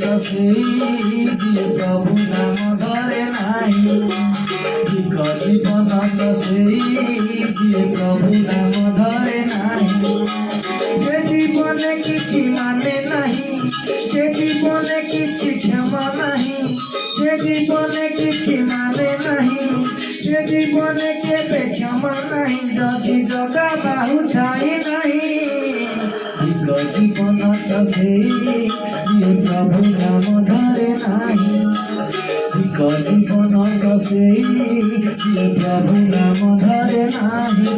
ତ ସେଇ ଯିଏ ପ୍ରଭୁ ନାମ ଧରେ ନାହିଁ। ଠିକ ଜୀବନ ତ ସେଇ ଯିଏ ପ୍ରଭୁ ନାମ ଧରେ ନାହିଁ। যে জীবনে কিছু মানে নাহি, সে জীবনে কিছু ক্ষমা নাহি। যে জীবনে কিছু মানে নাহি, সে জীবনে কেবে ক্ষমা নাহি। যদি জগা বাহু ছাই নাহি। ঠিক জীবন তো সেই যিয়ে প্রভু নাম ধরে নাহি। ঠিক জীবন তো সেই যিয়ে প্রভু নাম ধরে নাহি।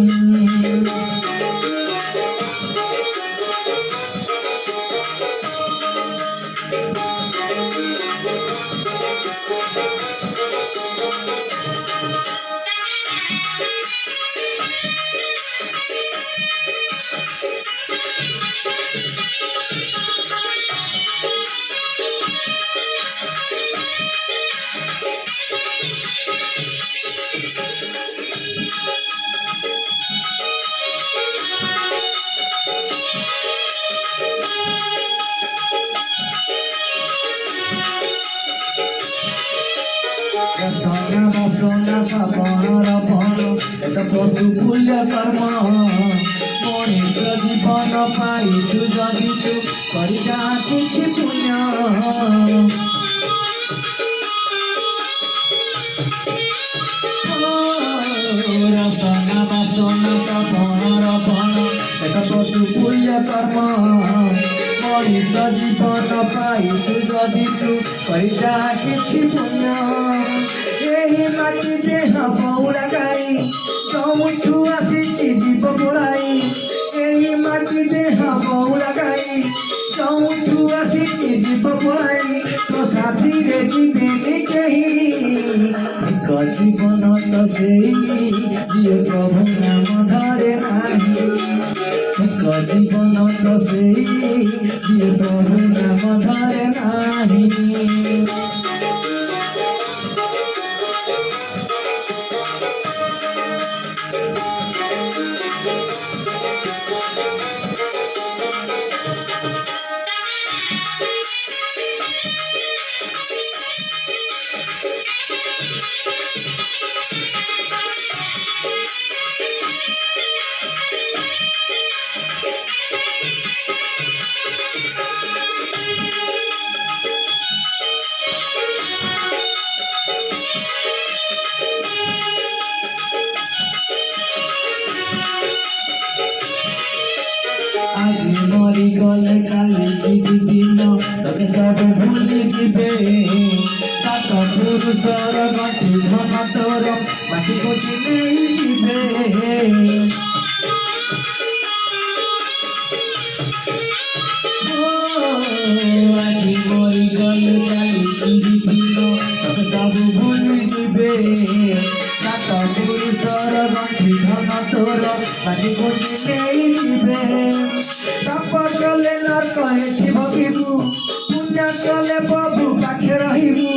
Rasana vasana sapana rapana eta pasu pulya karma Monisha jivana pai tu jadi tu karja kichi punya Rasana vasana sapana rapana eta pasu pulya karma Monisha jivana pai tu jadi tu karja kichi punya এই মাটিতে হাবৌড়া গাই চমুঠু আসিছি জীব পোড়াই। এই মাটিতে হাবৌড়া গাই চমুঠু আসিছি জীব পোড়াই। তো সাথীরে জীবেনি কেহি ঠিক জীবন তো সেই যিয়ে প্রভু নাম ধরে নাহি। ঠিক জীবন তো সেই যিয়ে প্রভু নাম ধরে নাহি। আজি মরি গলে কালি কি দিন তোকে সব ভুলি দিবে। সাত পুরুষর গঠি ধন তোর মাটি কোটি নেই দিবে। আজি মরি গলে কালি কি দিন তোকে সব ভুলি দিবে। সাত পুরুষর গঠি ধন তোর মাটি কোটি নেই দিবে। পাপ কলে নরক এଠି ভোগিবু, পুণ্য কলে প্রভু পাখে রহিবু।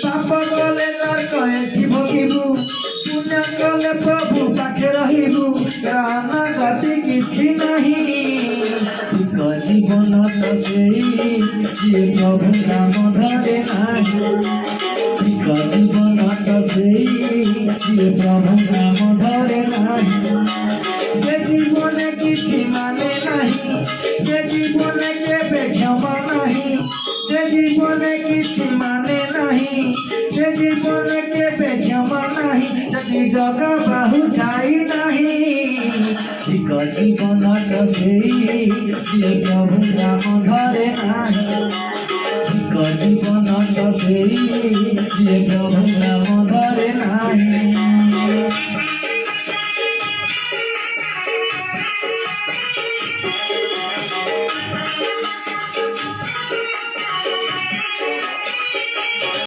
পাপ কলে নরক এଠି ভোগিবু, পুণ্য কলে প্রভু পাখে রহিবু। জ্ঞান গতি কিছু নাহি। ঠিক জীবন তো সেই যিয়ে প্রভু নাম ধরে নাহি। ঠিক জীবন তো সেই যিয়ে প্রভু নাম ধরে নাহি। যে জীবনে কিছু মানে নাহি, যে জীবনে কেবে ক্ষমা নাহি। যে জীবনে কিছু মানে নাহি, যে জীবনে কেবে ক্ষমা নাহি। যদি জগ বাহু ছাই নাহি। ঠিক জীবন তো সেই যিয়ে প্রভু নাম ধরে নাহি। ঠিক জীবন তো সেই যিয়ে প্রভু নাম ধরে নাহি।